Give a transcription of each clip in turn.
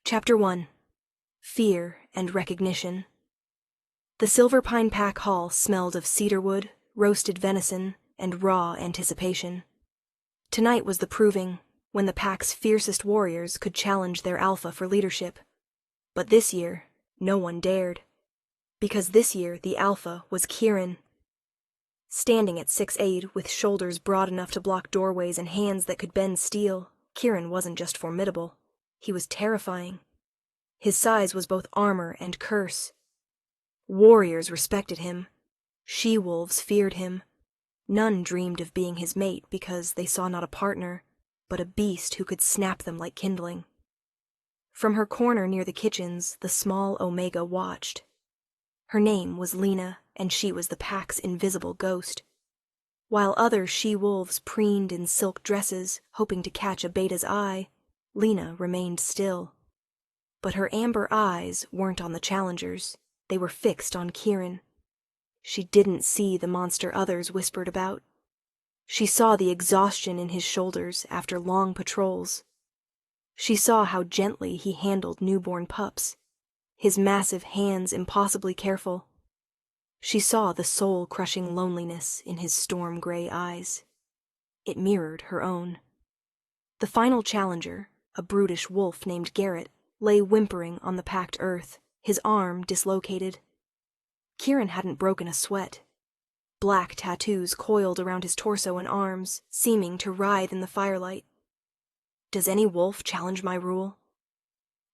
Chapter 1. Fear and Recognition. The Silver Pine Pack Hall smelled of cedarwood, roasted venison, and raw anticipation. Tonight was the proving, when the pack's fiercest warriors could challenge their alpha for leadership. But this year, no one dared. Because this year the alpha was Kieran. Standing at 6'8", with shoulders broad enough to block doorways and hands that could bend steel, Kieran wasn't just formidable. He was terrifying. His size was both armor and curse. Warriors respected him. She-wolves feared him. None dreamed of being his mate because they saw not a partner, but a beast who could snap them like kindling. From her corner near the kitchens, the small Omega watched. Her name was Lena, and she was the pack's invisible ghost. While other she-wolves preened in silk dresses, hoping to catch a beta's eye, Lena remained still. But her amber eyes weren't on the challengers. They were fixed on Kieran. She didn't see the monster others whispered about. She saw the exhaustion in his shoulders after long patrols. She saw how gently he handled newborn pups, his massive hands impossibly careful. She saw the soul-crushing loneliness in his storm-gray eyes. It mirrored her own. The final challenger, a brutish wolf named Garrett, lay whimpering on the packed earth, his arm dislocated. Kieran hadn't broken a sweat. Black tattoos coiled around his torso and arms, seeming to writhe in the firelight. "Does any wolf challenge my rule?"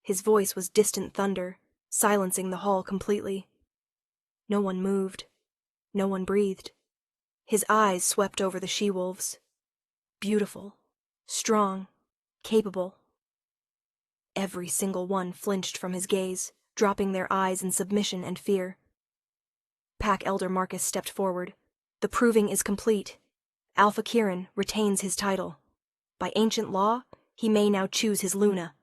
His voice was distant thunder, silencing the hall completely. No one moved. No one breathed. His eyes swept over the she-wolves. Beautiful, strong, capable. Every single one flinched from his gaze, dropping their eyes in submission and fear. Pack Elder Marcus stepped forward. "The proving is complete. Alpha Kieran retains his title. By ancient law, he may now choose his Luna."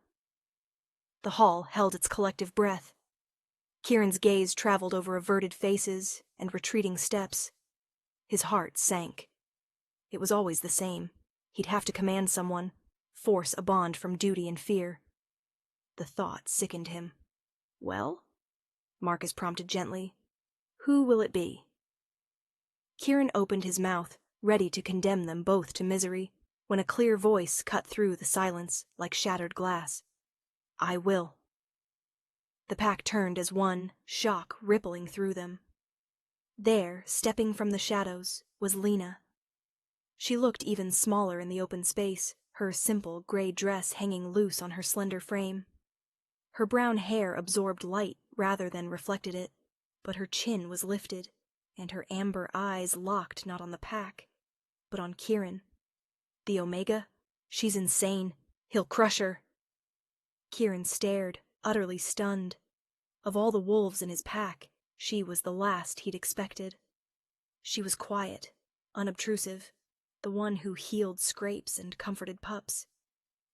The hall held its collective breath. Kieran's gaze traveled over averted faces and retreating steps. His heart sank. It was always the same. He'd have to command someone, force a bond from duty and fear. The thought sickened him. "Well?" Marcus prompted gently. "Who will it be?" Kieran opened his mouth, ready to condemn them both to misery, when a clear voice cut through the silence like shattered glass. "I will." The pack turned as one, shock rippling through them. There, stepping from the shadows, was Lena. She looked even smaller in the open space, her simple gray dress hanging loose on her slender frame. Her brown hair absorbed light rather than reflected it, but her chin was lifted, and her amber eyes locked not on the pack, but on Kieran. The Omega? She's insane. He'll crush her. Kieran stared, utterly stunned. Of all the wolves in his pack, she was the last he'd expected. She was quiet, unobtrusive, the one who healed scrapes and comforted pups.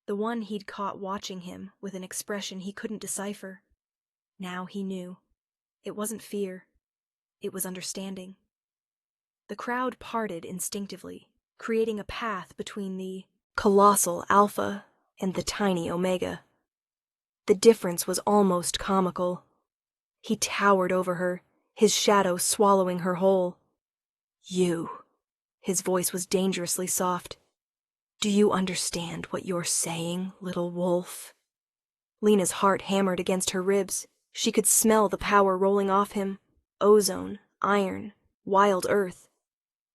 The one he'd caught watching him with an expression he couldn't decipher. Now he knew. It wasn't fear. It was understanding. The crowd parted instinctively, creating a path between the colossal Alpha and the tiny Omega. The difference was almost comical. He towered over her, his shadow swallowing her whole. "You." His voice was dangerously soft. "Do you understand what you're saying, little wolf?" Lena's heart hammered against her ribs. She could smell the power rolling off him. Ozone, iron, wild earth.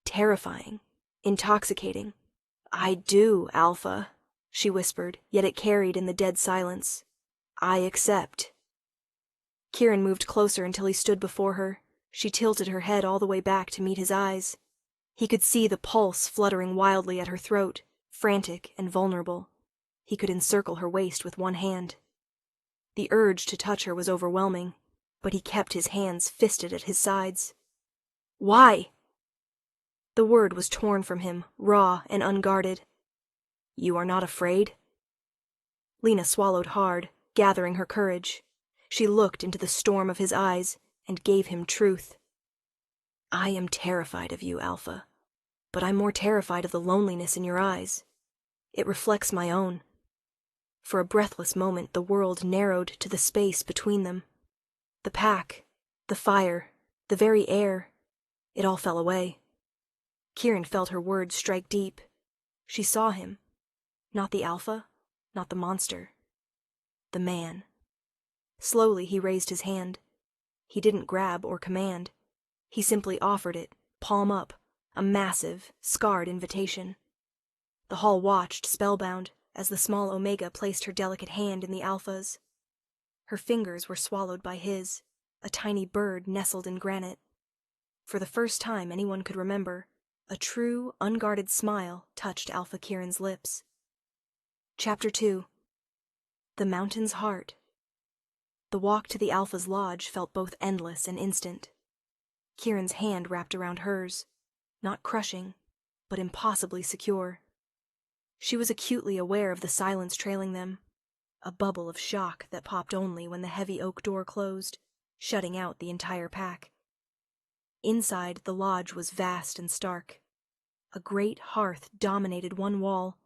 Terrifying, intoxicating. "I do, Alpha," she whispered, yet it carried in the dead silence. "I accept." Kieran moved closer until he stood before her. She tilted her head all the way back to meet his eyes. He could see the pulse fluttering wildly at her throat, frantic and vulnerable. He could encircle her waist with one hand. The urge to touch her was overwhelming, but he kept his hands fisted at his sides. "Why?" The word was torn from him, raw and unguarded. "You are not afraid?" Lena swallowed hard, gathering her courage. She looked into the storm of his eyes and gave him truth. "I am terrified of you, Alpha, but I'm more terrified of the loneliness in your eyes. It reflects my own. For a breathless moment, the world narrowed to the space between them. The pack, the fire, the very air, it all fell away. Kieran felt her words strike deep. She saw him. Not the alpha, not the monster. The man. Slowly he raised his hand. He didn't grab or command. He simply offered it, palm up, a massive, scarred invitation. The hall watched, spellbound, as the small Omega placed her delicate hand in the Alpha's. Her fingers were swallowed by his, a tiny bird nestled in granite. For the first time anyone could remember, a true, unguarded smile touched Alpha Kieran's lips. Chapter 2. The Mountain's Heart. The walk to the Alpha's lodge felt both endless and instant. Kieran's hand wrapped around hers, not crushing, but impossibly secure. She was acutely aware of the silence trailing them, a bubble of shock that popped only when the heavy oak door closed, shutting out the entire pack. Inside, the lodge was vast and stark. A great hearth dominated one wall,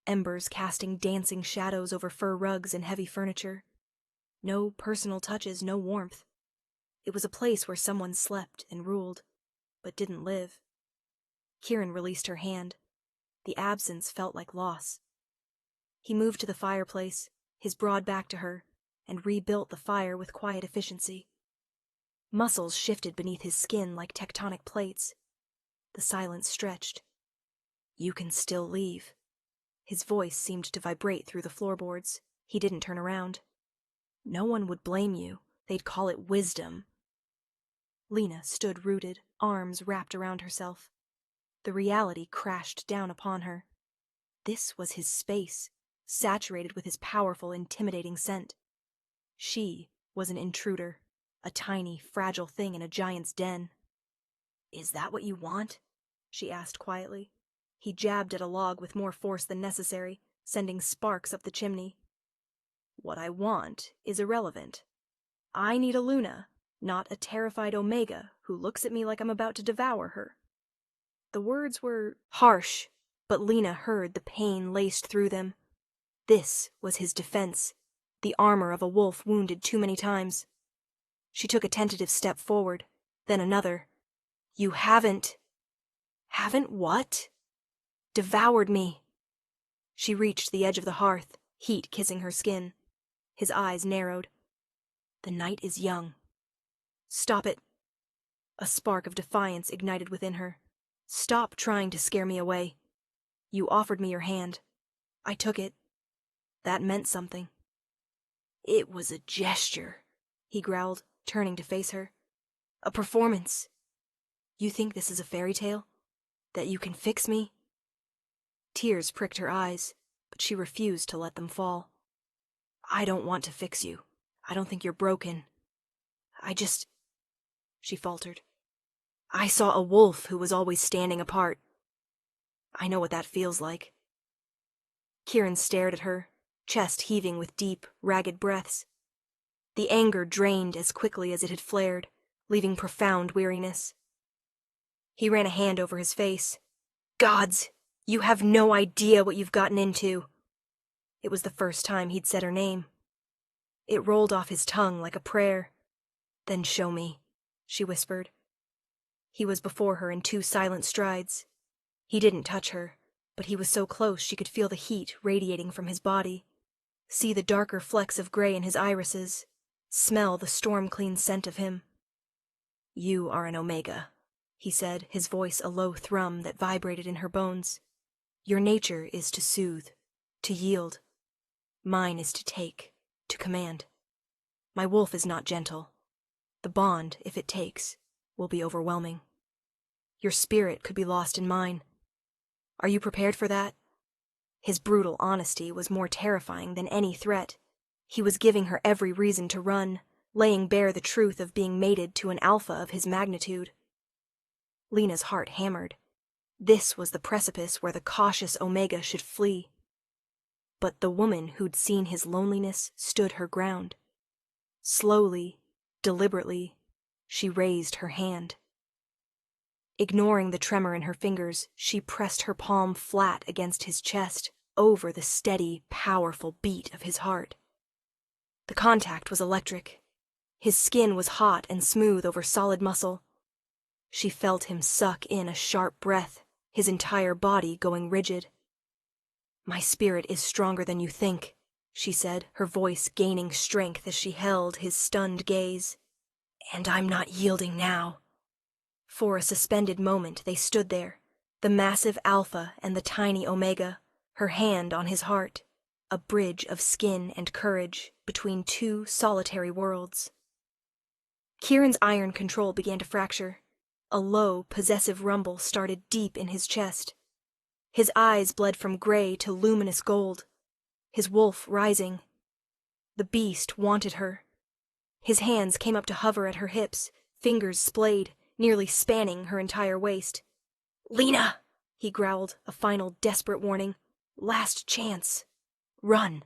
embers casting dancing shadows over fur rugs and heavy furniture. No personal touches, no warmth. It was a place where someone slept and ruled, but didn't live. Kieran released her hand. The absence felt like loss. He moved to the fireplace, his broad back to her, and rebuilt the fire with quiet efficiency. Muscles shifted beneath his skin like tectonic plates. The silence stretched. "You can still leave." His voice seemed to vibrate through the floorboards. He didn't turn around. "No one would blame you. They'd call it wisdom." Lena stood rooted, arms wrapped around herself. The reality crashed down upon her. This was his space, saturated with his powerful, intimidating scent. She was an intruder, a tiny, fragile thing in a giant's den. "Is that what you want?" she asked quietly. He jabbed at a log with more force than necessary, sending sparks up the chimney. "What I want is irrelevant. I need a Luna, not a terrified Omega who looks at me like I'm about to devour her." The words were harsh, but Lena heard the pain laced through them. This was his defense, the armor of a wolf wounded too many times. She took a tentative step forward, then another. "You haven't..." "Haven't what?" "Devoured me." She reached the edge of the hearth, heat kissing her skin. His eyes narrowed. "The night is young." "Stop it." A spark of defiance ignited within her. "Stop trying to scare me away. You offered me your hand. I took it. That meant something." "It was a gesture," he growled, turning to face her. "A performance. You think this is a fairy tale? That you can fix me?" Tears pricked her eyes, but she refused to let them fall. "I don't want to fix you. I don't think you're broken. She faltered. "I saw a wolf who was always standing apart. I know what that feels like." Kieran stared at her, chest heaving with deep, ragged breaths. The anger drained as quickly as it had flared, leaving profound weariness. He ran a hand over his face. "Gods, you have no idea what you've gotten into." It was the first time he'd said her name. It rolled off his tongue like a prayer. "Then show me," she whispered. He was before her in 2 silent strides. He didn't touch her, but he was so close she could feel the heat radiating from his body, see the darker flecks of gray in his irises, smell the storm-clean scent of him. "You are an Omega," he said, his voice a low thrum that vibrated in her bones. "Your nature is to soothe, to yield. Mine is to take, to command. My wolf is not gentle. The bond, if it takes, will be overwhelming. Your spirit could be lost in mine. Are you prepared for that?" His brutal honesty was more terrifying than any threat. He was giving her every reason to run, laying bare the truth of being mated to an alpha of his magnitude. Lena's heart hammered. This was the precipice where the cautious Omega should flee. But the woman who'd seen his loneliness stood her ground. Slowly, deliberately, she raised her hand. Ignoring the tremor in her fingers, she pressed her palm flat against his chest, over the steady, powerful beat of his heart. The contact was electric. His skin was hot and smooth over solid muscle. She felt him suck in a sharp breath, his entire body going rigid. "My spirit is stronger than you think," she said, her voice gaining strength as she held his stunned gaze. "And I'm not yielding now." For a suspended moment they stood there, the massive Alpha and the tiny Omega, her hand on his heart, a bridge of skin and courage between two solitary worlds. Kieran's iron control began to fracture. A low, possessive rumble started deep in his chest. His eyes bled from gray to luminous gold, his wolf rising. The beast wanted her. His hands came up to hover at her hips, fingers splayed, nearly spanning her entire waist. "Lena!" he growled, a final desperate warning. "Last chance. Run."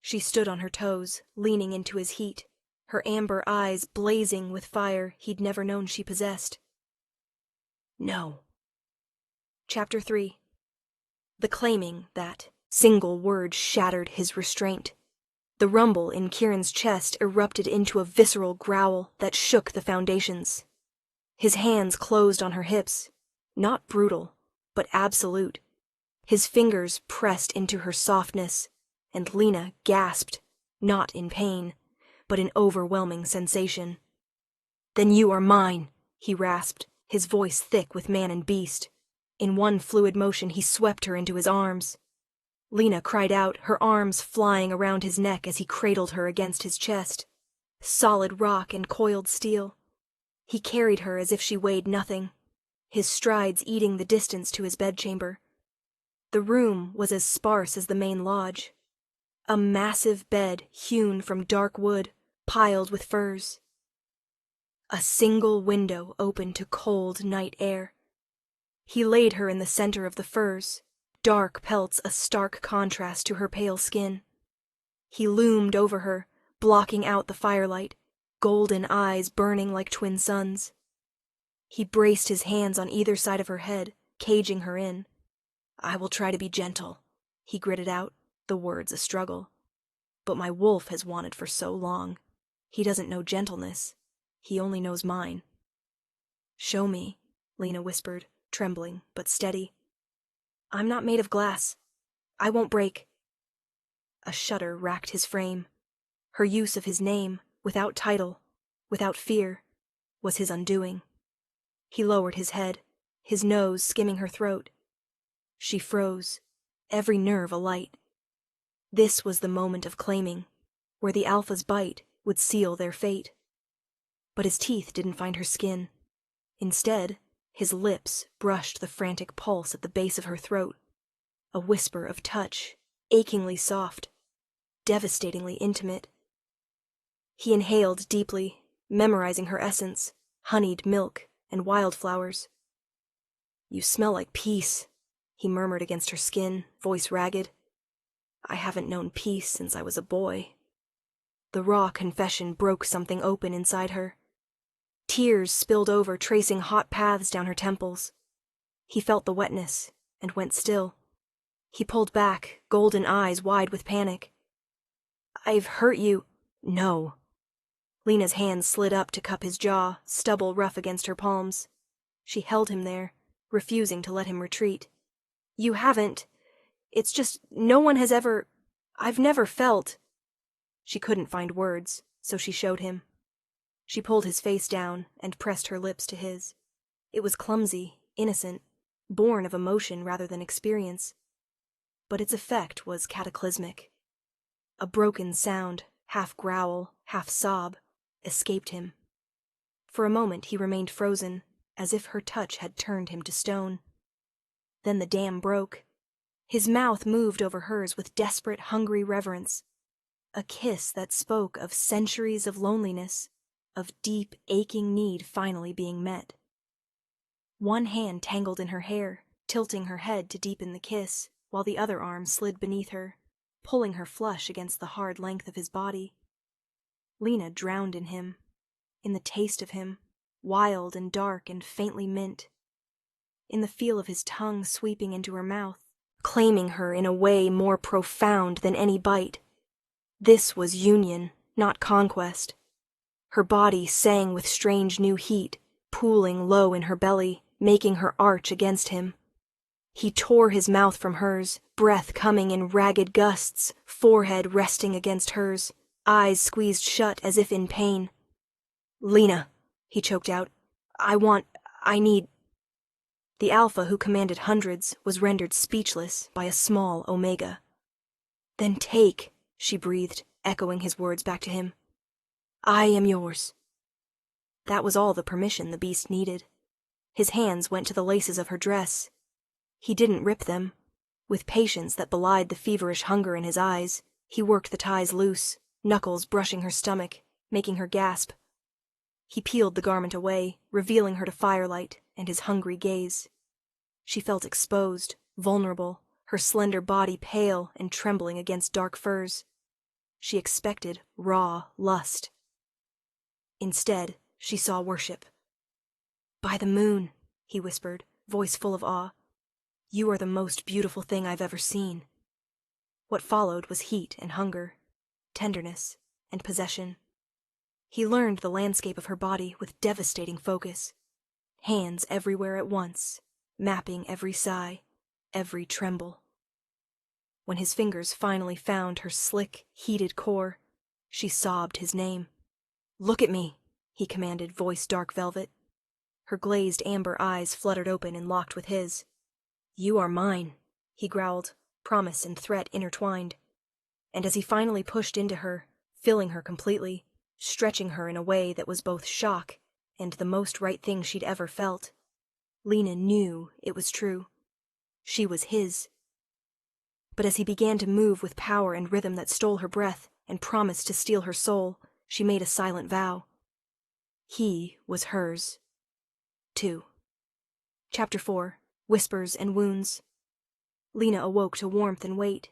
She stood on her toes, leaning into his heat, her amber eyes blazing with fire he'd never known she possessed. "No." Chapter 3. The claiming, that single word shattered his restraint. The rumble in Kieran's chest erupted into a visceral growl that shook the foundations. His hands closed on her hips, not brutal, but absolute. His fingers pressed into her softness, and Lena gasped, not in pain, but in overwhelming sensation. "Then you are mine," he rasped, his voice thick with man and beast. In one fluid motion he swept her into his arms. Lena cried out, her arms flying around his neck as he cradled her against his chest. Solid rock and coiled steel. He carried her as if she weighed nothing, his strides eating the distance to his bedchamber. The room was as sparse as the main lodge. A massive bed hewn from dark wood, piled with furs. A single window open to cold night air. He laid her in the center of the furs, dark pelts a stark contrast to her pale skin. He loomed over her, blocking out the firelight, golden eyes burning like twin suns. He braced his hands on either side of her head, caging her in. "I will try to be gentle," he gritted out, the words a struggle. "But my wolf has wanted for so long. He doesn't know gentleness. He only knows mine." "Show me," Lena whispered, trembling but steady. "I'm not made of glass. I won't break." A shudder racked his frame. Her use of his name, without title, without fear, was his undoing. He lowered his head, his nose skimming her throat. She froze, every nerve alight. This was the moment of claiming, where the Alpha's bite would seal their fate. But his teeth didn't find her skin. Instead, his lips brushed the frantic pulse at the base of her throat. A whisper of touch, achingly soft, devastatingly intimate. He inhaled deeply, memorizing her essence, honeyed milk and wildflowers. "You smell like peace," he murmured against her skin, voice ragged. "I haven't known peace since I was a boy." The raw confession broke something open inside her. Tears spilled over, tracing hot paths down her temples. He felt the wetness, and went still. He pulled back, golden eyes wide with panic. "I've hurt you." "No." Lena's hand slid up to cup his jaw, stubble rough against her palms. She held him there, refusing to let him retreat. "You haven't. It's just no one has ever... I've never felt..." She couldn't find words, so she showed him. She pulled his face down and pressed her lips to his. It was clumsy, innocent, born of emotion rather than experience. But its effect was cataclysmic. A broken sound, half growl, half sob, escaped him. For a moment he remained frozen, as if her touch had turned him to stone. Then the dam broke. His mouth moved over hers with desperate, hungry reverence. A kiss that spoke of centuries of loneliness, of deep, aching need finally being met. One hand tangled in her hair, tilting her head to deepen the kiss, while the other arm slid beneath her, pulling her flush against the hard length of his body. Lena drowned in him, in the taste of him, wild and dark and faintly mint, in the feel of his tongue sweeping into her mouth, claiming her in a way more profound than any bite. This was union, not conquest. Her body sang with strange new heat, pooling low in her belly, making her arch against him. He tore his mouth from hers, breath coming in ragged gusts, forehead resting against hers, eyes squeezed shut as if in pain. "Lena," he choked out, I need... The Alpha, who commanded hundreds, was rendered speechless by a small Omega. "Then take," she breathed, echoing his words back to him. "I am yours." That was all the permission the beast needed. His hands went to the laces of her dress. He didn't rip them. With patience that belied the feverish hunger in his eyes, he worked the ties loose, knuckles brushing her stomach, making her gasp. He peeled the garment away, revealing her to firelight and his hungry gaze. She felt exposed, vulnerable, her slender body pale and trembling against dark furs. She expected raw lust. Instead, she saw worship. "By the moon," he whispered, voice full of awe, "you are the most beautiful thing I've ever seen." What followed was heat and hunger, tenderness and possession. He learned the landscape of her body with devastating focus, hands everywhere at once, mapping every sigh, every tremble. When his fingers finally found her slick, heated core, she sobbed his name. "Look at me," he commanded, voice dark velvet. Her glazed amber eyes fluttered open and locked with his. "You are mine," he growled, promise and threat intertwined. And as he finally pushed into her, filling her completely, stretching her in a way that was both shock and the most right thing she'd ever felt, Lena knew it was true. She was his. But as he began to move with power and rhythm that stole her breath and promised to steal her soul, she made a silent vow. He was hers. 2. Chapter 4. Whispers and Wounds. Lena awoke to warmth and weight.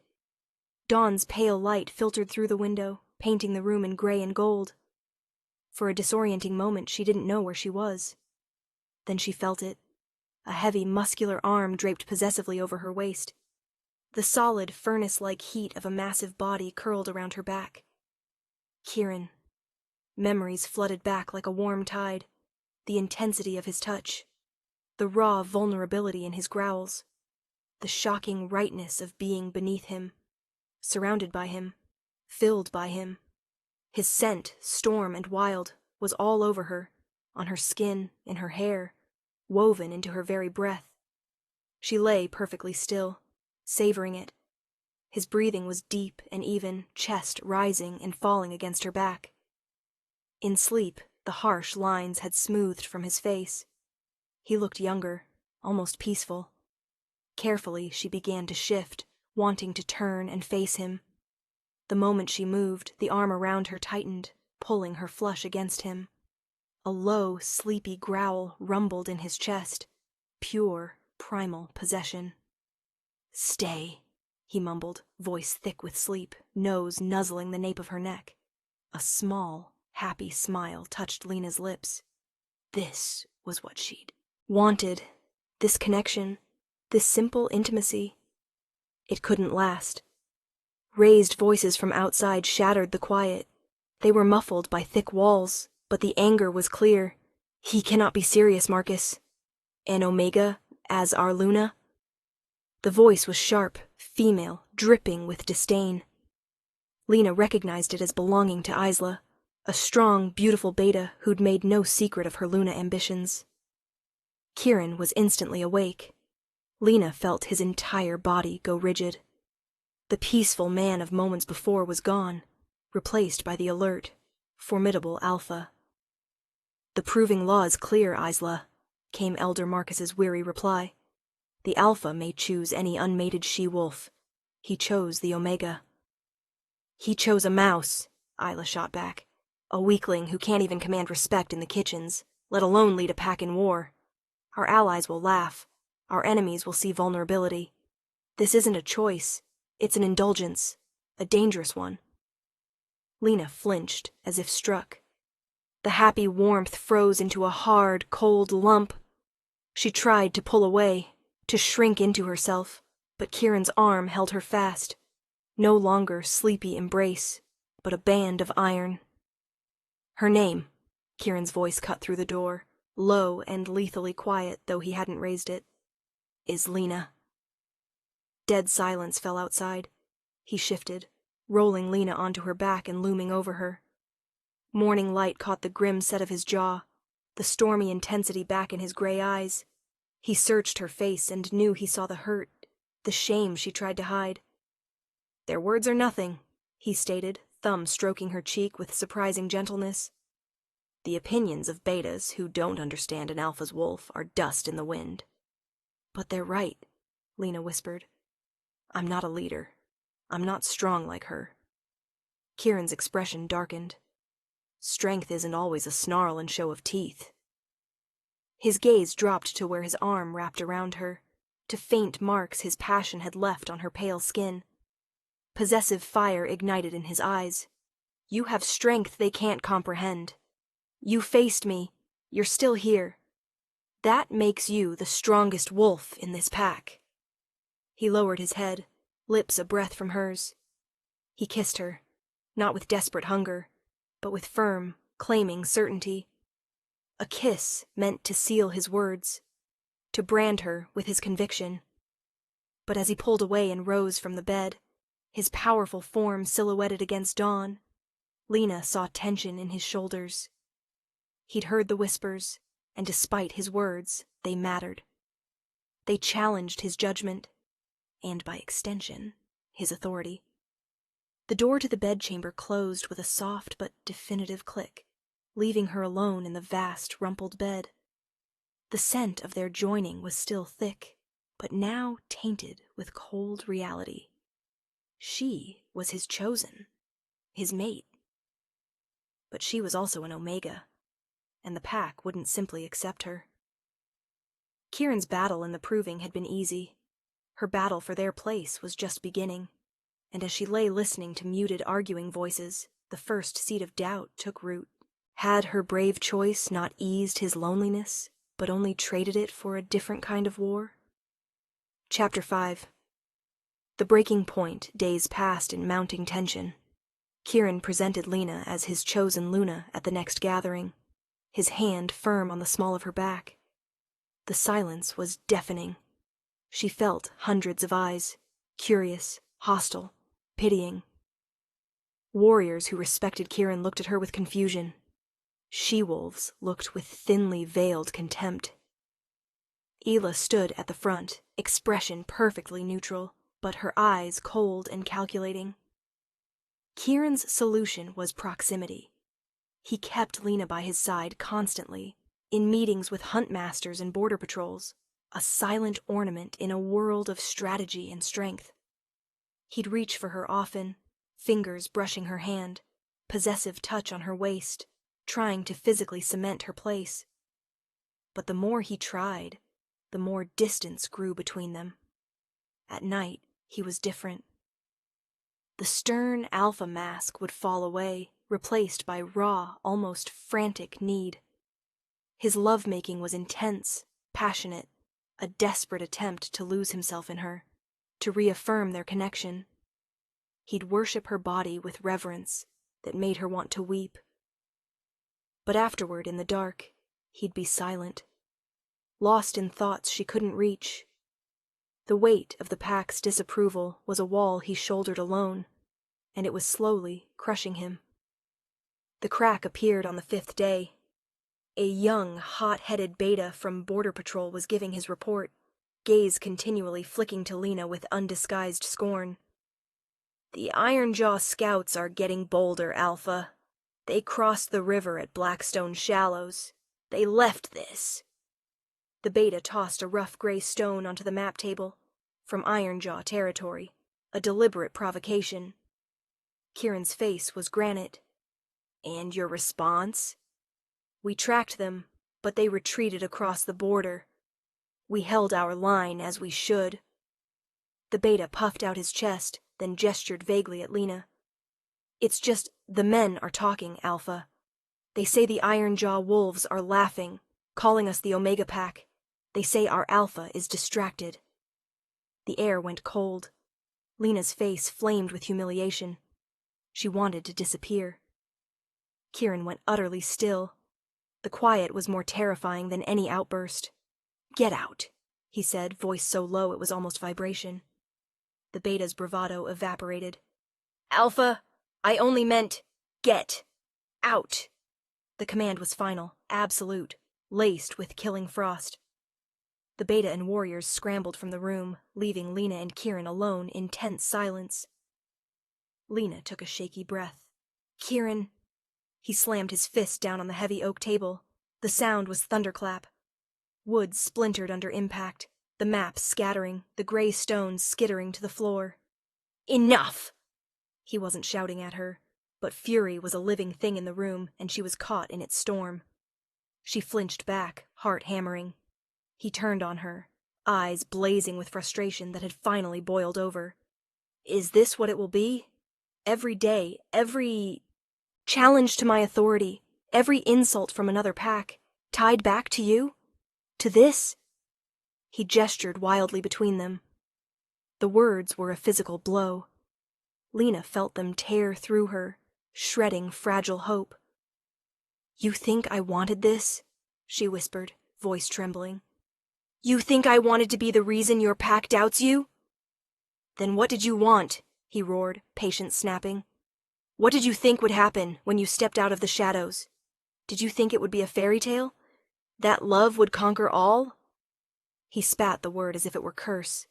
Dawn's pale light filtered through the window, painting the room in gray and gold. For a disorienting moment, she didn't know where she was. Then she felt it, a heavy, muscular arm draped possessively over her waist. The solid, furnace-like heat of a massive body curled around her back. Kieran. Memories flooded back like a warm tide, the intensity of his touch, the raw vulnerability in his growls, the shocking rightness of being beneath him, surrounded by him, filled by him. His scent, storm and wild, was all over her, on her skin, in her hair, woven into her very breath. She lay perfectly still, savoring it. His breathing was deep and even, chest rising and falling against her back. In sleep, the harsh lines had smoothed from his face. He looked younger, almost peaceful. Carefully, she began to shift, wanting to turn and face him. The moment she moved, the arm around her tightened, pulling her flush against him. A low, sleepy growl rumbled in his chest. Pure, primal possession. "Stay," he mumbled, voice thick with sleep, nose nuzzling the nape of her neck. A small, happy smile touched Lena's lips. This was what she'd wanted. This connection, this simple intimacy. It couldn't last. Raised voices from outside shattered the quiet. They were muffled by thick walls, but the anger was clear. "He cannot be serious, Marcus. An Omega, as our Luna?" The voice was sharp, female, dripping with disdain. Lena recognized it as belonging to Isla, a strong, beautiful beta who'd made no secret of her Luna ambitions. Kieran was instantly awake. Lena felt his entire body go rigid. The peaceful man of moments before was gone, replaced by the alert, formidable Alpha. "The proving law is clear, Isla," came Elder Marcus's weary reply. "The Alpha may choose any unmated she-wolf. He chose the Omega." "He chose a mouse," Isla shot back. "A weakling who can't even command respect in the kitchens, let alone lead a pack in war. Our allies will laugh. Our enemies will see vulnerability. This isn't a choice. It's an indulgence. A dangerous one." Lena flinched, as if struck. The happy warmth froze into a hard, cold lump. She tried to pull away, to shrink into herself, But Kieran's arm held her fast, no longer sleepy embrace, but a band of iron. Her name, Kieran's voice cut through the door, low and lethally quiet though he hadn't raised it, is Lena. Dead silence fell outside. He shifted, rolling Lena onto her back and looming over her. Morning light caught the grim set of his jaw, the stormy intensity back in his gray eyes. He searched her face and knew he saw the hurt, the shame she tried to hide. "Their words are nothing," he stated, thumb stroking her cheek with surprising gentleness. "The opinions of betas who don't understand an alpha's wolf are dust in the wind." "But they're right," Lena whispered. "I'm not a leader. I'm not strong like her." Kieran's expression darkened. "Strength isn't always a snarl and show of teeth." His gaze dropped to where his arm wrapped around her, to faint marks his passion had left on her pale skin. Possessive fire ignited in his eyes. "You have strength they can't comprehend. You faced me. You're still here. That makes you the strongest wolf in this pack." He lowered his head, lips a breath from hers. He kissed her, not with desperate hunger, but with firm, claiming certainty. A kiss meant to seal his words, to brand her with his conviction. But as he pulled away and rose from the bed, his powerful form silhouetted against dawn, Lena saw tension in his shoulders. He'd heard the whispers, and despite his words, they mattered. They challenged his judgment, and by extension, his authority. The door to the bedchamber closed with a soft but definitive click, leaving her alone in the vast, rumpled bed. The scent of their joining was still thick, but now tainted with cold reality. She was his chosen, his mate. But she was also an Omega, and the pack wouldn't simply accept her. Kieran's battle in the proving had been easy. Her battle for their place was just beginning, and as she lay listening to muted arguing voices, the first seed of doubt took root. Had her brave choice not eased his loneliness, but only traded it for a different kind of war? Chapter 5. The breaking point days passed in mounting tension. Kieran presented Lena as his chosen Luna at the next gathering, his hand firm on the small of her back. The silence was deafening. She felt hundreds of eyes, curious, hostile, pitying. Warriors who respected Kieran looked at her with confusion. She-wolves looked with thinly veiled contempt. Ela stood at the front, expression perfectly neutral, but her eyes cold and calculating. Kieran's solution was proximity. He kept Lena by his side constantly, in meetings with huntmasters and border patrols, a silent ornament in a world of strategy and strength. He'd reach for her often, fingers brushing her hand, possessive touch on her waist, trying to physically cement her place. But the more he tried, the more distance grew between them. At night, he was different. The stern alpha mask would fall away, replaced by raw, almost frantic need. His lovemaking was intense, passionate, a desperate attempt to lose himself in her, to reaffirm their connection. He'd worship her body with reverence that made her want to weep. But afterward, in the dark, he'd be silent, lost in thoughts she couldn't reach. The weight of the pack's disapproval was a wall he shouldered alone, and it was slowly crushing him. The crack appeared on the 5th day. A young, hot-headed beta from Border Patrol was giving his report, gaze continually flicking to Lena with undisguised scorn. "The Ironjaw scouts are getting bolder, Alpha. They crossed the river at Blackstone Shallows. They left this." The beta tossed a rough gray stone onto the map table, from Ironjaw territory, a deliberate provocation. Kieran's face was granite. "And your response?" "We tracked them, but they retreated across the border. We held our line as we should." The beta puffed out his chest, then gestured vaguely at Lena. "It's just the men are talking, Alpha. They say the Ironjaw wolves are laughing, calling us the Omega Pack. They say our Alpha is distracted." The air went cold. Lena's face flamed with humiliation. She wanted to disappear. Kieran went utterly still. The quiet was more terrifying than any outburst. "Get out," he said, voice so low it was almost vibration. The beta's bravado evaporated. "Alpha, I only meant get out." The command was final, absolute, laced with killing frost. The beta and warriors scrambled from the room, leaving Lena and Kieran alone in tense silence. Lena took a shaky breath. "Kieran." He slammed his fist down on the heavy oak table. The sound was thunderclap. Wood splintered under impact, the map scattering, the gray stones skittering to the floor. "Enough!" He wasn't shouting at her, but fury was a living thing in the room, and she was caught in its storm. She flinched back, heart hammering. He turned on her, eyes blazing with frustration that had finally boiled over. "Is this what it will be? Every day, every challenge to my authority, every insult from another pack, tied back to you? To this?" He gestured wildly between them. The words were a physical blow. Lena felt them tear through her, shredding fragile hope. "You think I wanted this?" she whispered, voice trembling. "You think I wanted to be the reason your pack doubts you?" "Then what did you want?" he roared, patience snapping. "What did you think would happen when you stepped out of the shadows? Did you think it would be a fairy tale? That love would conquer all?" He spat the word as if it were curse.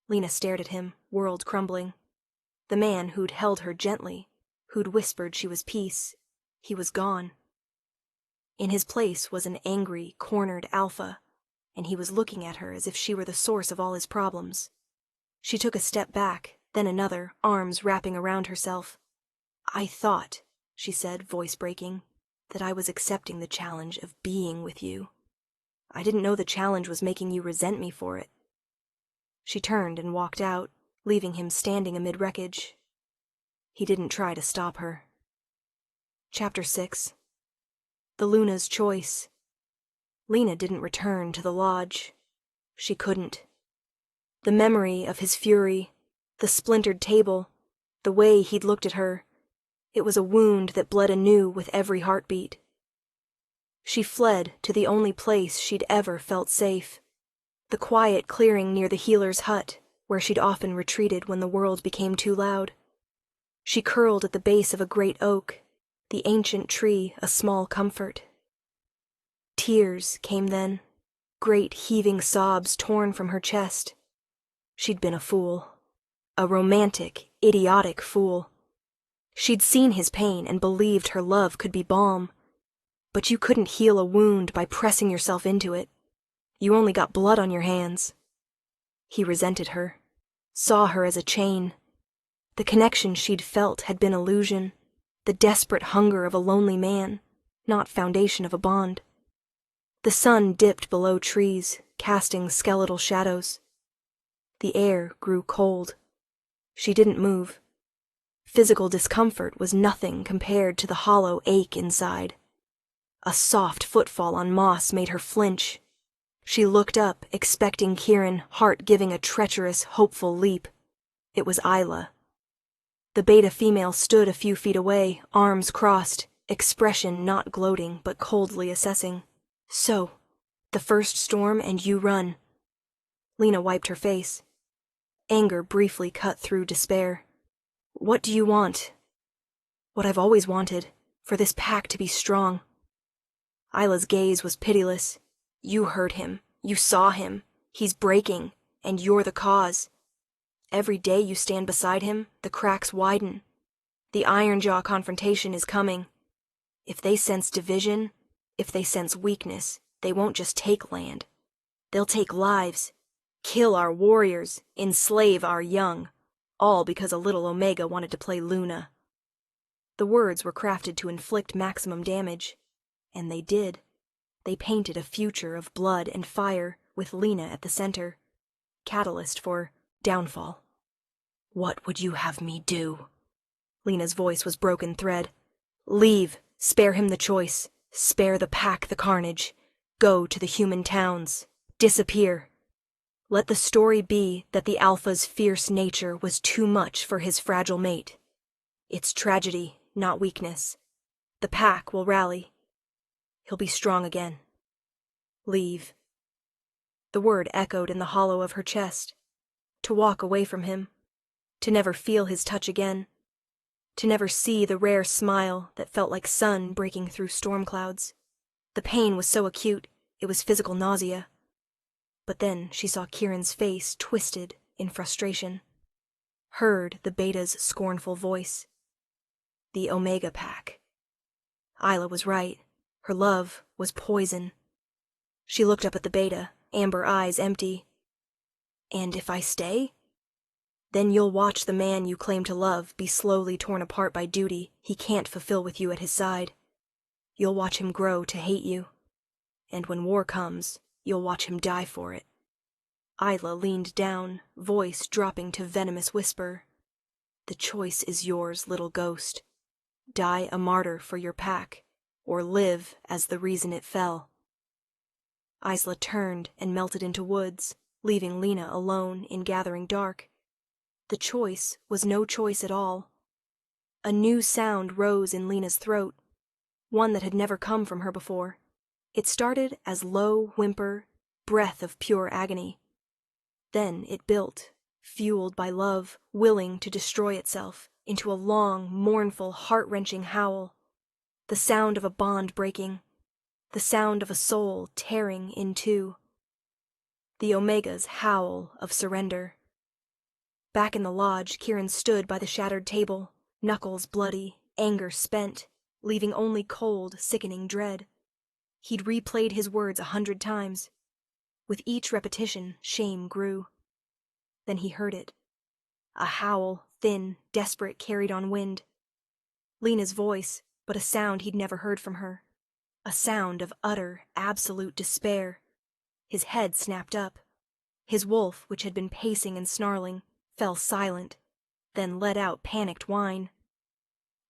Lena stared at him, world crumbling. The man who'd held her gently, who'd whispered she was peace, he was gone. In his place was an angry, cornered alpha, and he was looking at her as if she were the source of all his problems. She took a step back, then another, arms wrapping around herself. "I thought," she said, voice breaking, "that I was accepting the challenge of being with you. I didn't know the challenge was making you resent me for it." She turned and walked out, leaving him standing amid wreckage. He didn't try to stop her. Chapter 6. The Luna's Choice. Lena didn't return to the lodge. She couldn't. The memory of his fury, the splintered table, the way he'd looked at her, it was a wound that bled anew with every heartbeat. She fled to the only place she'd ever felt safe, the quiet clearing near the healer's hut, where she'd often retreated when the world became too loud. She curled at the base of a great oak, the ancient tree a small comfort. Tears came then, great heaving sobs torn from her chest. She'd been a fool. A romantic, idiotic fool. She'd seen his pain and believed her love could be balm. But you couldn't heal a wound by pressing yourself into it. You only got blood on your hands. He resented her, saw her as a chain. The connection she'd felt had been illusion, the desperate hunger of a lonely man, not foundation of a bond. The sun dipped below trees, casting skeletal shadows. The air grew cold. She didn't move. Physical discomfort was nothing compared to the hollow ache inside. A soft footfall on moss made her flinch. She looked up, expecting Kieran, heart giving a treacherous, hopeful leap. It was Isla. The beta female stood a few feet away, arms crossed, expression not gloating but coldly assessing. "So, the first storm and you run." Lena wiped her face. Anger briefly cut through despair. "What do you want?" "What I've always wanted, for this pack to be strong." Isla's gaze was pitiless. "You hurt him. You saw him. He's breaking, and you're the cause. Every day you stand beside him, the cracks widen. The Ironjaw confrontation is coming. If they sense division, if they sense weakness, they won't just take land. They'll take lives, kill our warriors, enslave our young, all because a little Omega wanted to play Luna." The words were crafted to inflict maximum damage, and they did. They painted a future of blood and fire with Lena at the center, catalyst for downfall. "What would you have me do?" Lena's voice was broken thread. "Leave. Spare him the choice. Spare the pack the carnage. Go to the human towns. Disappear." Let the story be that the alpha's fierce nature was too much for his fragile mate. It's tragedy, not weakness. The pack will rally. He'll be strong again. Leave. The word echoed in the hollow of her chest. To walk away from him. To never feel his touch again. To never see the rare smile that felt like sun breaking through storm clouds. The pain was so acute, it was physical nausea. But then she saw Kieran's face twisted in frustration. Heard the Beta's scornful voice. The Omega Pack. Isla was right. Her love was poison. She looked up at the Beta, amber eyes empty. And if I stay? Then you'll watch the man you claim to love be slowly torn apart by duty he can't fulfill with you at his side. You'll watch him grow to hate you. And when war comes, you'll watch him die for it. Isla leaned down, voice dropping to venomous whisper. The choice is yours, little ghost. Die a martyr for your pack, or live as the reason it fell. Isla turned and melted into woods, leaving Lena alone in gathering dark. The choice was no choice at all. A new sound rose in Lena's throat, one that had never come from her before. It started as low whimper, breath of pure agony. Then it built, fueled by love, willing to destroy itself, into a long, mournful, heart-wrenching howl. The sound of a bond breaking. The sound of a soul tearing in two. The Omega's howl of surrender. Back in the lodge, Kieran stood by the shattered table, knuckles bloody, anger spent, leaving only cold, sickening dread. He'd replayed his words 100 times. With each repetition, shame grew. Then he heard it. A howl, thin, desperate, carried on wind. Lena's voice, but a sound he'd never heard from her. A sound of utter, absolute despair. His head snapped up. His wolf, which had been pacing and snarling, fell silent, then let out panicked whine.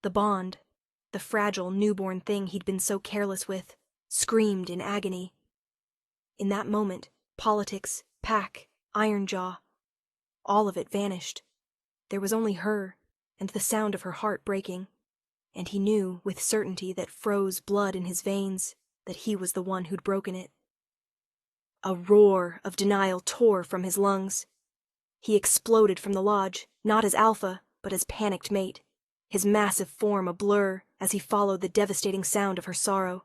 The bond, the fragile newborn thing he'd been so careless with, screamed in agony. In that moment, politics, pack, Ironjaw, all of it vanished. There was only her, and the sound of her heart breaking, and he knew with certainty that froze blood in his veins that he was the one who'd broken it. A roar of denial tore from his lungs. He exploded from the lodge, not as Alpha, but as panicked mate, his massive form a blur as he followed the devastating sound of her sorrow.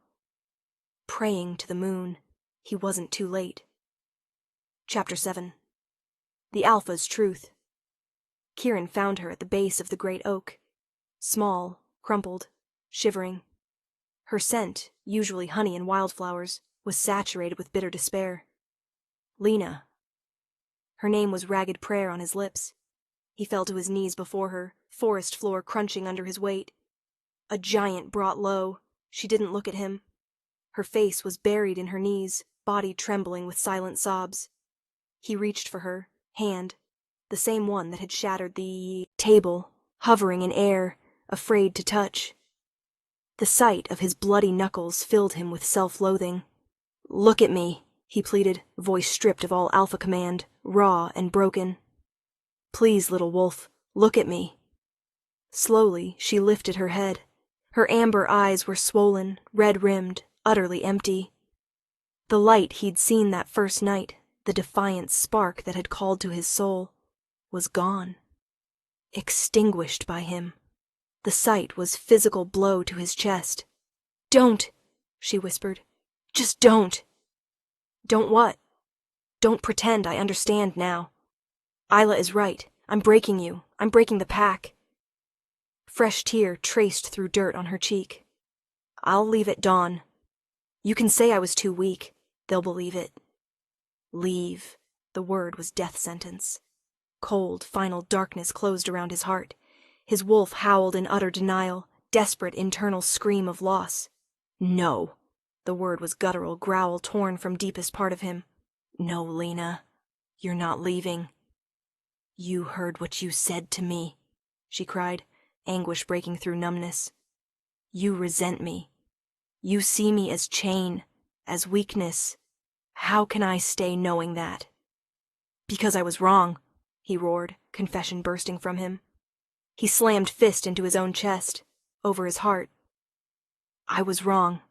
Praying to the moon, he wasn't too late. Chapter 7. The Alpha's Truth. Kieran found her at the base of the great oak. Small, crumpled, shivering. Her scent, usually honey and wildflowers, was saturated with bitter despair. Lena. Her name was ragged prayer on his lips. He fell to his knees before her, forest floor crunching under his weight. A giant brought low. She didn't look at him. Her face was buried in her knees, body trembling with silent sobs. He reached for her, hand, the same one that had shattered the table, hovering in air, afraid to touch. The sight of his bloody knuckles filled him with self-loathing. Look at me, he pleaded, voice stripped of all alpha command, raw and broken. Please, little wolf, look at me. Slowly, she lifted her head. Her amber eyes were swollen, red-rimmed, utterly empty. The light he'd seen that first night, the defiant spark that had called to his soul, was gone. Extinguished by him. The sight was physical blow to his chest. Don't, she whispered. Just don't. Don't what? Don't pretend I understand now. Isla is right. I'm breaking you. I'm breaking the pack. Fresh tear traced through dirt on her cheek. I'll leave at dawn. You can say I was too weak. They'll believe it. Leave. The word was death sentence. Cold, final darkness closed around his heart. His wolf howled in utter denial, desperate internal scream of loss. No. The word was guttural growl torn from deepest part of him. No, Lena. You're not leaving. You heard what you said to me, she cried, anguish breaking through numbness. You resent me. You see me as chain, as weakness. How can I stay knowing that? Because I was wrong, he roared, confession bursting from him. He slammed fist into his own chest, over his heart. I was wrong.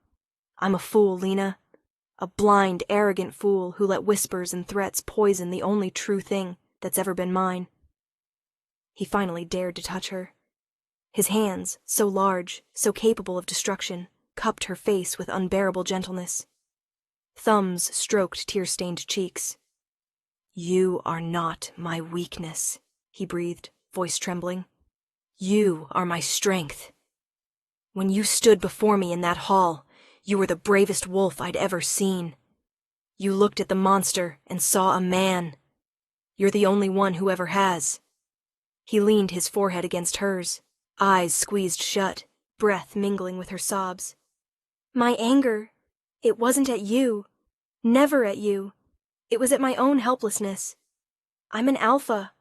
I'm a fool, Lena. A blind, arrogant fool who let whispers and threats poison the only true thing that's ever been mine. He finally dared to touch her. His hands, so large, so capable of destruction, cupped her face with unbearable gentleness. Thumbs stroked tear-stained cheeks. You are not my weakness, he breathed, voice trembling. You are my strength. When you stood before me in that hall, you were the bravest wolf I'd ever seen. You looked at the monster and saw a man. You're the only one who ever has. He leaned his forehead against hers, eyes squeezed shut, breath mingling with her sobs. My anger, it wasn't at you. Never at you. It was at my own helplessness. I'm an alpha.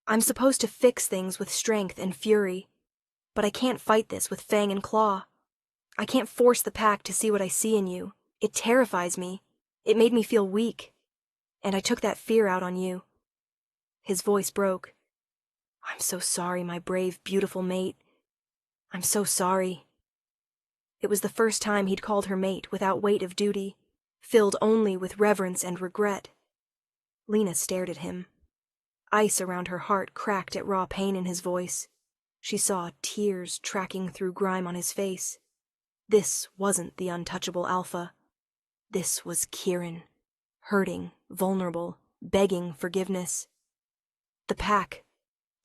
I'm supposed to fix things with strength and fury, but I can't fight this with fang and claw. I can't force the pack to see what I see in you. It terrifies me. It made me feel weak. And I took that fear out on you. His voice broke. I'm so sorry, my brave, beautiful mate. I'm so sorry. It was the first time he'd called her mate without weight of duty, filled only with reverence and regret. Lena stared at him. Ice around her heart cracked at raw pain in his voice. She saw tears tracking through grime on his face. This wasn't the untouchable alpha. This was Kieran, hurting, vulnerable, begging forgiveness. The pack,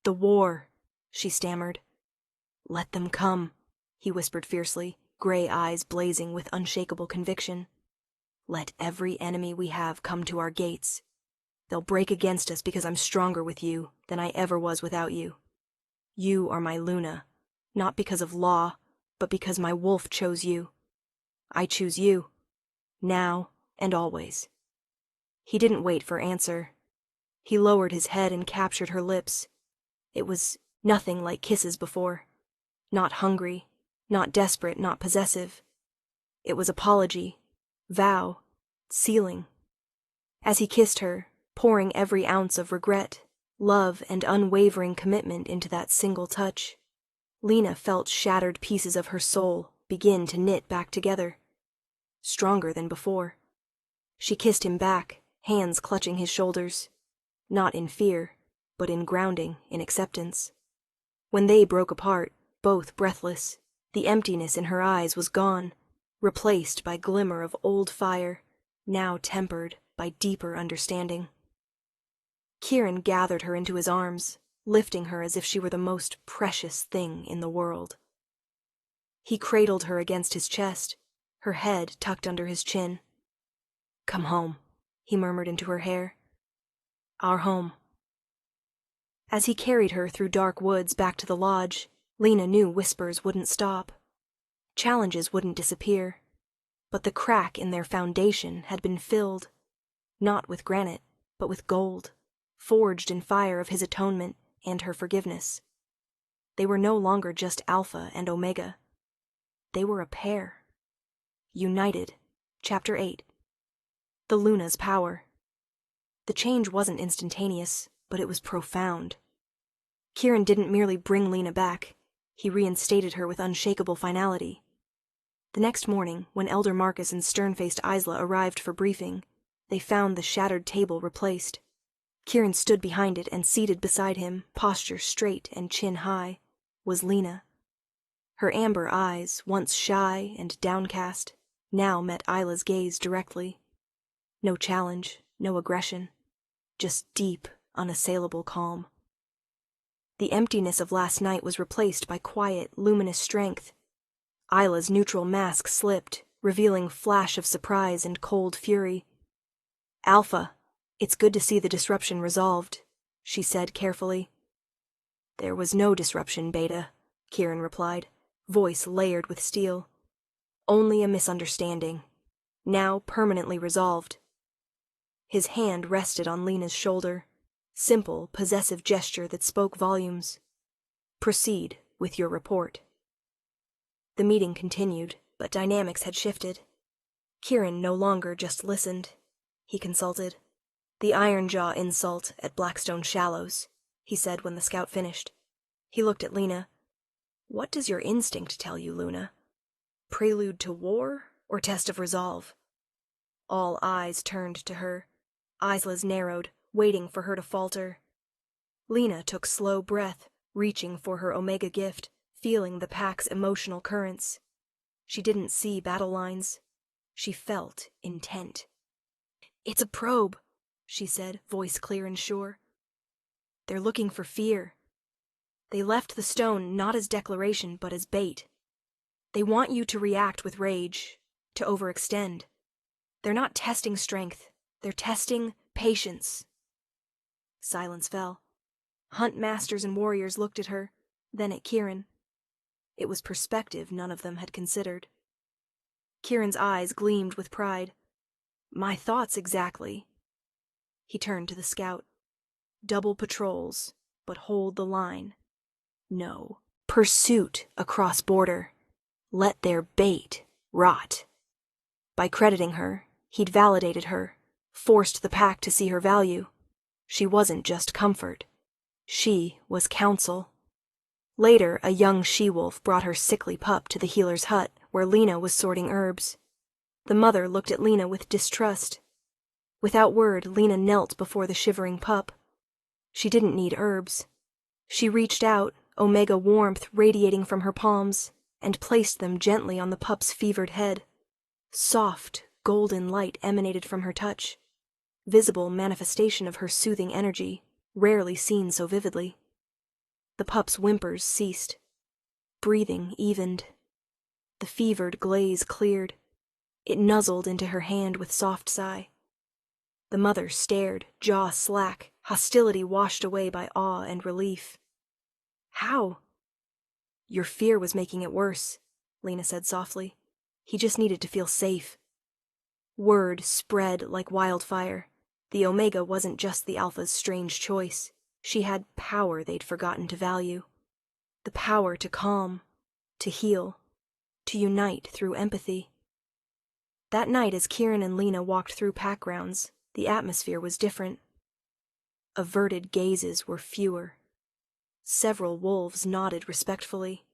the war, she stammered. Let them come, he whispered fiercely, gray eyes blazing with unshakable conviction. Let every enemy we have come to our gates. They'll break against us because I'm stronger with you than I ever was without you. You are my Luna, not because of law, but because my wolf chose you. I choose you, now and always. He didn't wait for answer. He lowered his head and captured her lips. It was nothing like kisses before. Not hungry, not desperate, not possessive. It was apology, vow, sealing. As he kissed her, pouring every ounce of regret, love, and unwavering commitment into that single touch, Lena felt shattered pieces of her soul begin to knit back together. Stronger than before. She kissed him back, hands clutching his shoulders. Not in fear, but in grounding, in acceptance. When they broke apart, both breathless, the emptiness in her eyes was gone, replaced by glimmer of old fire, now tempered by deeper understanding. Kieran gathered her into his arms, lifting her as if she were the most precious thing in the world. He cradled her against his chest, her head tucked under his chin. Come home, he murmured into her hair. Our home. As he carried her through dark woods back to the lodge, Lena knew whispers wouldn't stop. Challenges wouldn't disappear. But the crack in their foundation had been filled, not with granite, but with gold, forged in fire of his atonement and her forgiveness. They were no longer just Alpha and Omega. They were a pair. United. Chapter 8. The Luna's Power. The change wasn't instantaneous, but it was profound. Kieran didn't merely bring Lena back. He reinstated her with unshakable finality. The next morning, when Elder Marcus and stern-faced Isla arrived for briefing, they found the shattered table replaced. Kieran stood behind it, and seated beside him, posture straight and chin high, was Lena. Her amber eyes, once shy and downcast, now met Isla's gaze directly. No challenge, no aggression, just deep, unassailable calm. The emptiness of last night was replaced by quiet, luminous strength. Isla's neutral mask slipped, revealing flash of surprise and cold fury. Alpha, it's good to see the disruption resolved, she said carefully. There was no disruption, Beta, Kieran replied, voice layered with steel. Only a misunderstanding, now permanently resolved. His hand rested on Lena's shoulder, simple, possessive gesture that spoke volumes. Proceed with your report. The meeting continued, but dynamics had shifted. Kieran no longer just listened. He consulted. The Iron Jaw insult at Blackstone Shallows, he said when the scout finished. He looked at Lena. What does your instinct tell you, Luna? Prelude to war or test of resolve? All eyes turned to her. Isla's narrowed, waiting for her to falter. Lena took slow breath, reaching for her Omega gift, feeling the pack's emotional currents. She didn't see battle lines. She felt intent. It's a probe, she said, voice clear and sure. They're looking for fear. They left the stone not as declaration but as bait. They want you to react with rage, to overextend. They're not testing strength. They're testing patience. Silence fell. Hunt masters and warriors looked at her, then at Kieran. It was perspective none of them had considered. Kieran's eyes gleamed with pride. My thoughts exactly. He turned to the scout. Double patrols, but hold the line. No, pursuit across border. Let their bait rot. By crediting her, he'd validated her, forced the pack to see her value. She wasn't just comfort. She was counsel. Later, a young she-wolf brought her sickly pup to the healer's hut, where Lena was sorting herbs. The mother looked at Lena with distrust. Without word, Lena knelt before the shivering pup. She didn't need herbs. She reached out, Omega warmth radiating from her palms, and placed them gently on the pup's fevered head. Soft, golden light emanated from her touch, visible manifestation of her soothing energy, rarely seen so vividly. The pup's whimpers ceased. Breathing evened. The fevered glaze cleared. It nuzzled into her hand with soft sigh. The mother stared, jaw slack, hostility washed away by awe and relief. How? Your fear was making it worse, Lena said softly. He just needed to feel safe. Word spread like wildfire. The Omega wasn't just the Alpha's strange choice. She had power they'd forgotten to value. The power to calm, to heal, to unite through empathy. That night as Kieran and Lena walked through pack grounds, the atmosphere was different. Averted gazes were fewer. Several wolves nodded respectfully.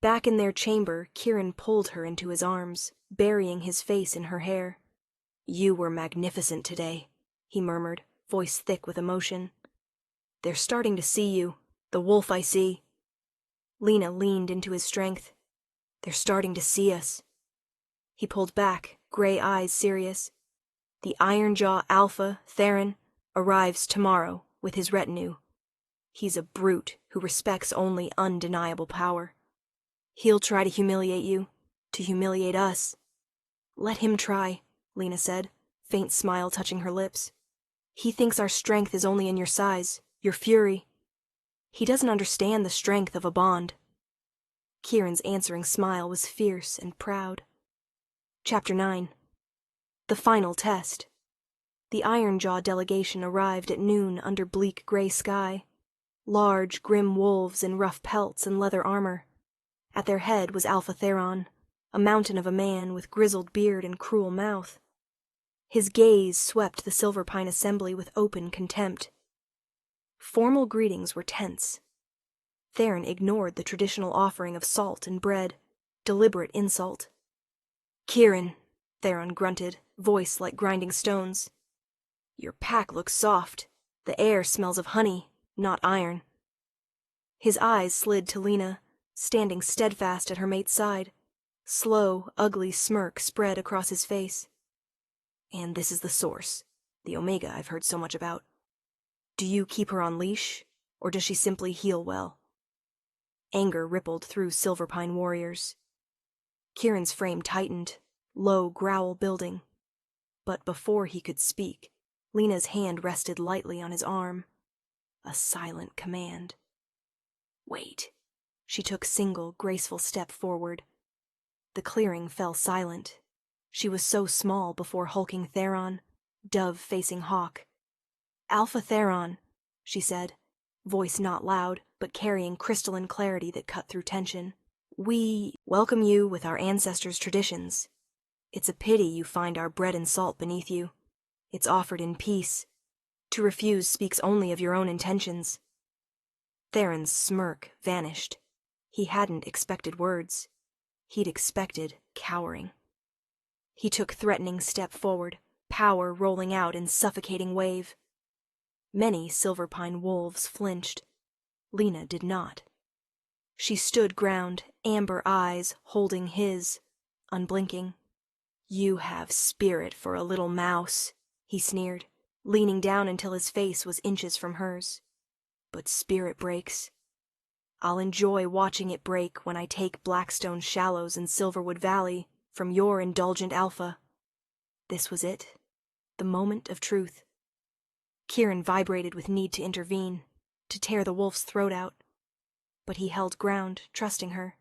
Back in their chamber, Kieran pulled her into his arms, burying his face in her hair. You were magnificent today, he murmured, voice thick with emotion. They're starting to see you, the wolf I see. Lena leaned into his strength. They're starting to see us. He pulled back, gray eyes serious. The Iron Jaw Alpha, Theron, arrives tomorrow with his retinue. He's a brute who respects only undeniable power. He'll try to humiliate you, to humiliate us. Let him try, Lena said, faint smile touching her lips. He thinks our strength is only in your size, your fury. He doesn't understand the strength of a bond. Kieran's answering smile was fierce and proud. Chapter 9. The final test. The Iron Jaw delegation arrived at noon under bleak gray sky. Large, grim wolves in rough pelts and leather armor. At their head was Alpha Theron, a mountain of a man with grizzled beard and cruel mouth. His gaze swept the Silver Pine assembly with open contempt. Formal greetings were tense. Theron ignored the traditional offering of salt and bread, deliberate insult. Kieran, Theron grunted, voice like grinding stones. Your pack looks soft. The air smells of honey, not iron. His eyes slid to Lena, standing steadfast at her mate's side. Slow, ugly smirk spread across his face. And this is the source, the Omega I've heard so much about. Do you keep her on leash, or does she simply heal well? Anger rippled through Silver Pine warriors. Kieran's frame tightened, low growl building. But before he could speak, Lena's hand rested lightly on his arm. A silent command. Wait. She took single, graceful step forward. The clearing fell silent. She was so small before hulking Theron, dove facing hawk. Alpha Theron, she said, voice not loud, but carrying crystalline clarity that cut through tension. We welcome you with our ancestors' traditions. It's a pity you find our bread and salt beneath you. It's offered in peace, To refuse speaks only of your own intentions. Theron's smirk vanished. He hadn't expected words. He'd expected cowering. He took threatening step forward, power rolling out in suffocating wave. Many Silverpine wolves flinched. Lena did not. She stood ground, amber eyes holding his, unblinking. "You have spirit for a little mouse," he sneered, leaning down until his face was inches from hers. "But spirit breaks. I'll enjoy watching it break when I take Blackstone Shallows and Silverwood Valley from your indulgent alpha." This was it, the moment of truth. Kieran vibrated with need to intervene, to tear the wolf's throat out. But he held ground, trusting her.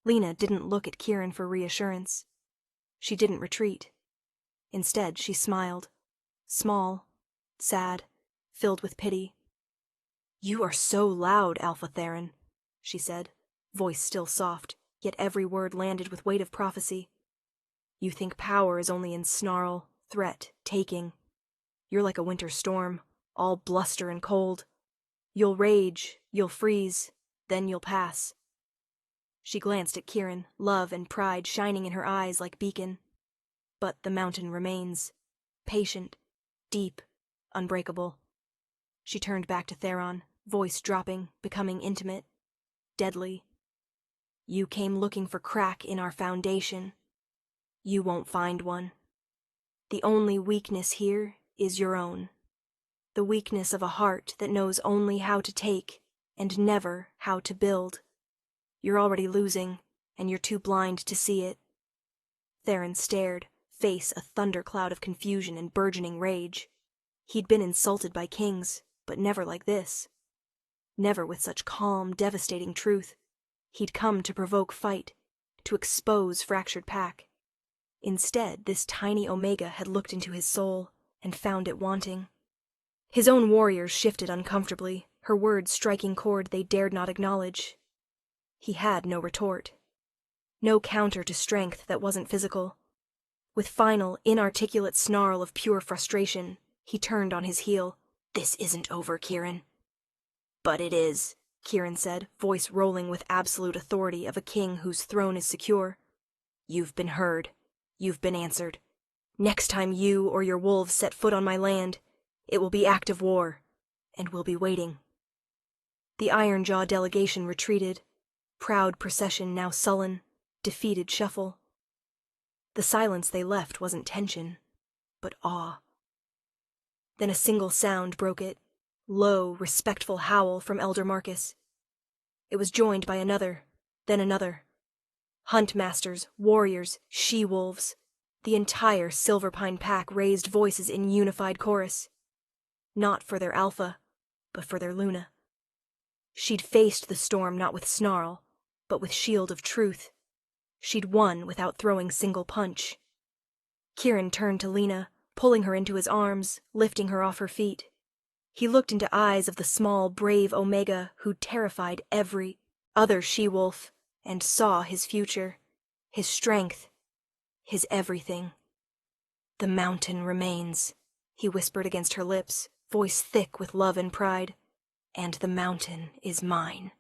Lena didn't look at Kieran for reassurance. She didn't retreat. Instead, she smiled. Small, sad, filled with pity. "You are so loud, Alpha Theron," she said, voice still soft, yet every word landed with weight of prophecy. "You think power is only in snarl, threat, taking. You're like a winter storm, all bluster and cold. You'll rage, you'll freeze, then you'll pass." She glanced at Kieran, love and pride shining in her eyes like beacon. But the mountain remains, patient, deep, unbreakable. She turned back to Theron, voice dropping, becoming intimate, deadly. "You came looking for crack in our foundation. You won't find one. The only weakness here is your own. The weakness of a heart that knows only how to take and never how to build. You're already losing, and you're too blind to see it." Theron stared, face a thundercloud of confusion and burgeoning rage. He'd been insulted by kings, but never like this. Never with such calm, devastating truth. He'd come to provoke fight, to expose fractured pack. Instead, this tiny Omega had looked into his soul and found it wanting. His own warriors shifted uncomfortably, her words striking chord they dared not acknowledge. He had no retort. No counter to strength that wasn't physical. With final, inarticulate snarl of pure frustration, he turned on his heel. "This isn't over, Kieran." "But it is," Kieran said, voice rolling with absolute authority of a king whose throne is secure. "You've been heard. You've been answered. Next time you or your wolves set foot on my land, it will be active war, and we'll be waiting." The Ironjaw delegation retreated, proud procession now sullen, defeated shuffle. The silence they left wasn't tension, but awe. Then a single sound broke it, low, respectful howl from Elder Marcus. It was joined by another, then another. Huntmasters, warriors, she-wolves, the entire Silverpine pack raised voices in unified chorus. Not for their alpha, but for their Luna. She'd faced the storm not with snarl, but with shield of truth. She'd won without throwing single punch. Kieran turned to Lena, pulling her into his arms, lifting her off her feet. He looked into eyes of the small, brave Omega who'd terrified every other she-wolf, and saw his future, his strength, his everything. "The mountain remains," he whispered against her lips, voice thick with love and pride. "And the mountain is mine,"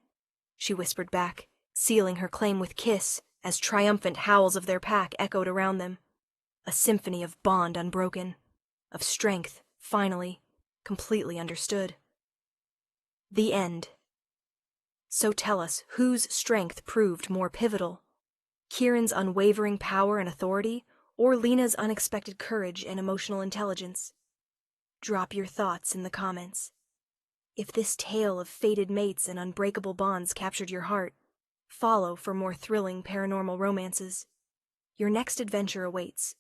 she whispered back, sealing her claim with kiss as triumphant howls of their pack echoed around them. A symphony of bond unbroken, of strength, finally, completely understood. The end. So tell us, whose strength proved more pivotal? Kieran's unwavering power and authority, or Lena's unexpected courage and emotional intelligence? Drop your thoughts in the comments. If this tale of fated mates and unbreakable bonds captured your heart, follow for more thrilling paranormal romances. Your next adventure awaits.